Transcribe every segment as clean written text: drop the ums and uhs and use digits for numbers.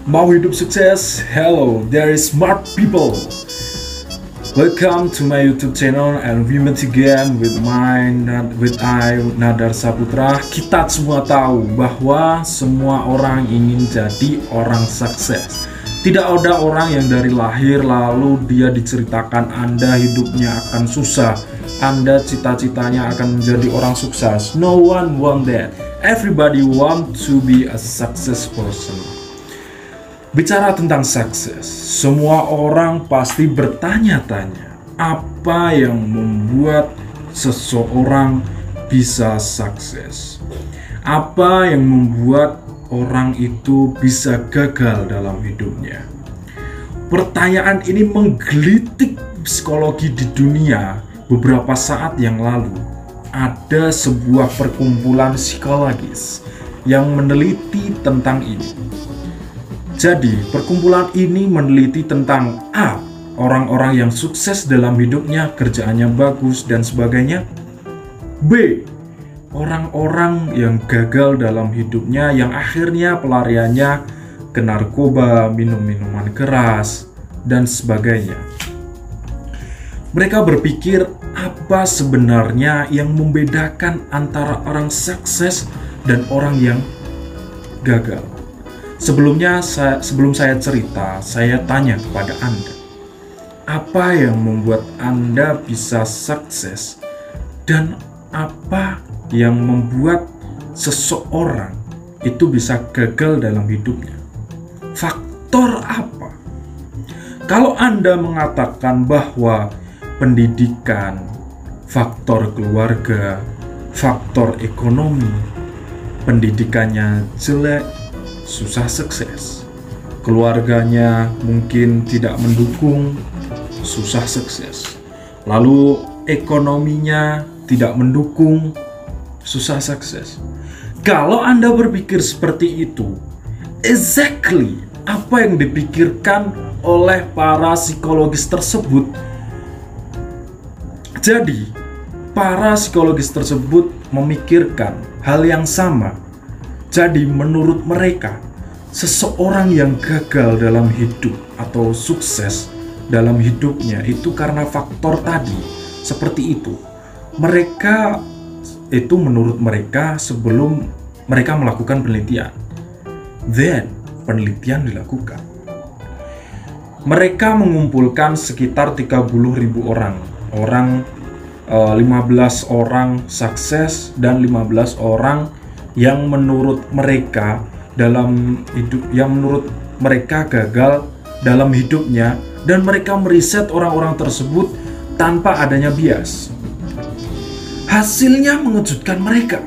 Mau hidup sukses? Hello, there is smart people. Welcome to my YouTube channel and we meet again with I Nadar Saputra. Kita semua tahu bahwa semua orang ingin jadi orang sukses. Tidak ada orang yang dari lahir lalu dia diceritakan Anda hidupnya akan susah, Anda cita-citanya akan menjadi orang sukses. No one want that. Everybody want to be a success person. Bicara tentang sukses, semua orang pasti bertanya-tanya, apa yang membuat seseorang bisa sukses? Apa yang membuat orang itu bisa gagal dalam hidupnya? Pertanyaan ini menggelitik psikologi di dunia. Beberapa saat yang lalu, ada sebuah perkumpulan psikologis yang meneliti tentang ini. Jadi, perkumpulan ini meneliti tentang A. Orang-orang yang sukses dalam hidupnya, kerjaannya bagus, dan sebagainya. B. Orang-orang yang gagal dalam hidupnya, yang akhirnya pelariannya ke narkoba, minum-minuman keras, dan sebagainya. Mereka berpikir, apa sebenarnya yang membedakan antara orang sukses dan orang yang gagal? Sebelum saya cerita, saya tanya kepada Anda, apa yang membuat Anda bisa sukses dan apa yang membuat seseorang itu bisa gagal dalam hidupnya? Faktor apa? Kalau Anda mengatakan bahwa pendidikan, faktor keluarga, faktor ekonomi, pendidikannya jelek, susah sukses. Keluarganya mungkin tidak mendukung, susah sukses. Lalu ekonominya tidak mendukung, susah sukses. Kalau Anda berpikir seperti itu, exactly apa yang dipikirkan oleh para psikologis tersebut. Jadi, para psikologis tersebut memikirkan hal yang sama. Jadi menurut mereka, seseorang yang gagal dalam hidup atau sukses dalam hidupnya itu karena faktor tadi. Seperti itu. Mereka itu menurut mereka sebelum mereka melakukan penelitian. Then, penelitian dilakukan. Mereka mengumpulkan sekitar 30.000 orang. 15 orang sukses dan 15 orang yang menurut mereka gagal dalam hidupnya, dan mereka meriset orang-orang tersebut tanpa adanya bias. Hasilnya mengejutkan mereka.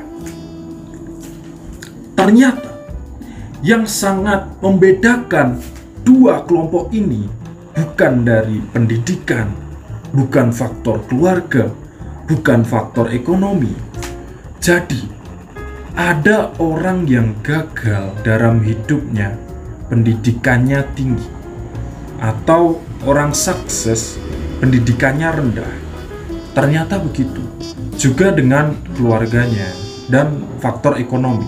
Ternyata yang sangat membedakan dua kelompok ini bukan dari pendidikan, bukan faktor keluarga, bukan faktor ekonomi. Jadi ada orang yang gagal dalam hidupnya, pendidikannya tinggi, atau orang sukses, pendidikannya rendah. Ternyata begitu juga dengan keluarganya dan faktor ekonomi.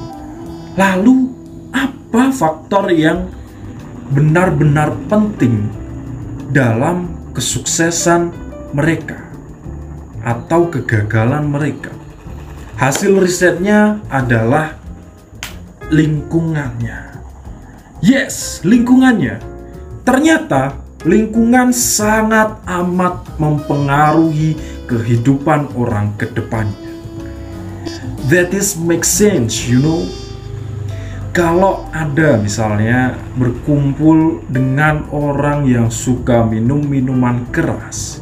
Lalu, apa faktor yang benar-benar penting dalam kesuksesan mereka atau kegagalan mereka? Hasil risetnya adalah lingkungannya. Yes, lingkungannya. Ternyata lingkungan sangat amat mempengaruhi kehidupan orang ke depannya. That is make sense, you know. Kalau Anda misalnya berkumpul dengan orang yang suka minum minuman keras,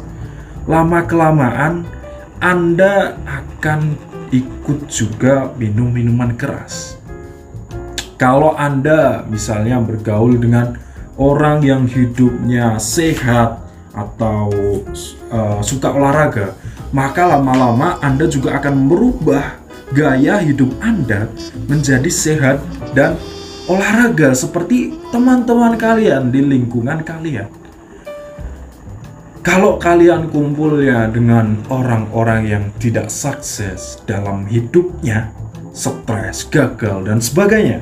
lama-kelamaan Anda akan ikut juga minum minuman keras. Kalau Anda misalnya bergaul dengan orang yang hidupnya sehat atau suka olahraga, maka lama-lama Anda juga akan merubah gaya hidup Anda menjadi sehat dan olahraga seperti teman-teman kalian di lingkungan kalian. Kalau kalian kumpulnya dengan orang-orang yang tidak sukses dalam hidupnya, stres, gagal, dan sebagainya,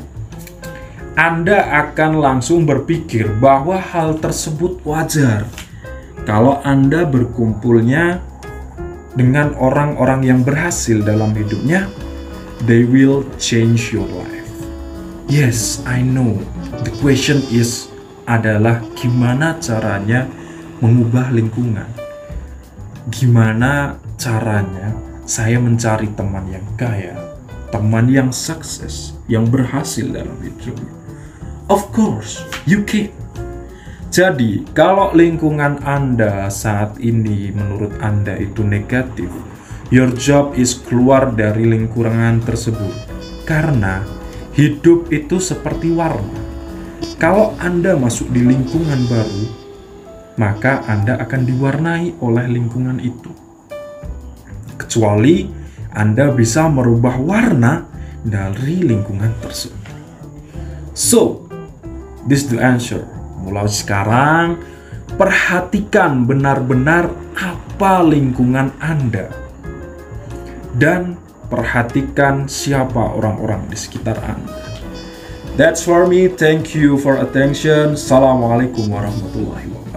Anda akan langsung berpikir bahwa hal tersebut wajar. Kalau Anda berkumpulnya dengan orang-orang yang berhasil dalam hidupnya, they will change your life. Yes, I know. The question is adalah gimana caranya mengubah lingkungan. Gimana caranya saya mencari teman yang kaya, teman yang sukses, yang berhasil dalam hidupnya. Of course, you can. Jadi, kalau lingkungan Anda saat ini menurut Anda itu negatif, your job is keluar dari lingkungan tersebut. Karena hidup itu seperti warna. Kalau Anda masuk di lingkungan baru, maka Anda akan diwarnai oleh lingkungan itu. Kecuali Anda bisa merubah warna dari lingkungan tersebut. So, this is the answer. Mulai sekarang, perhatikan benar-benar apa lingkungan Anda. Dan perhatikan siapa orang-orang di sekitar Anda. That's for me. Thank you for attention. Assalamualaikum warahmatullahi wabarakatuh.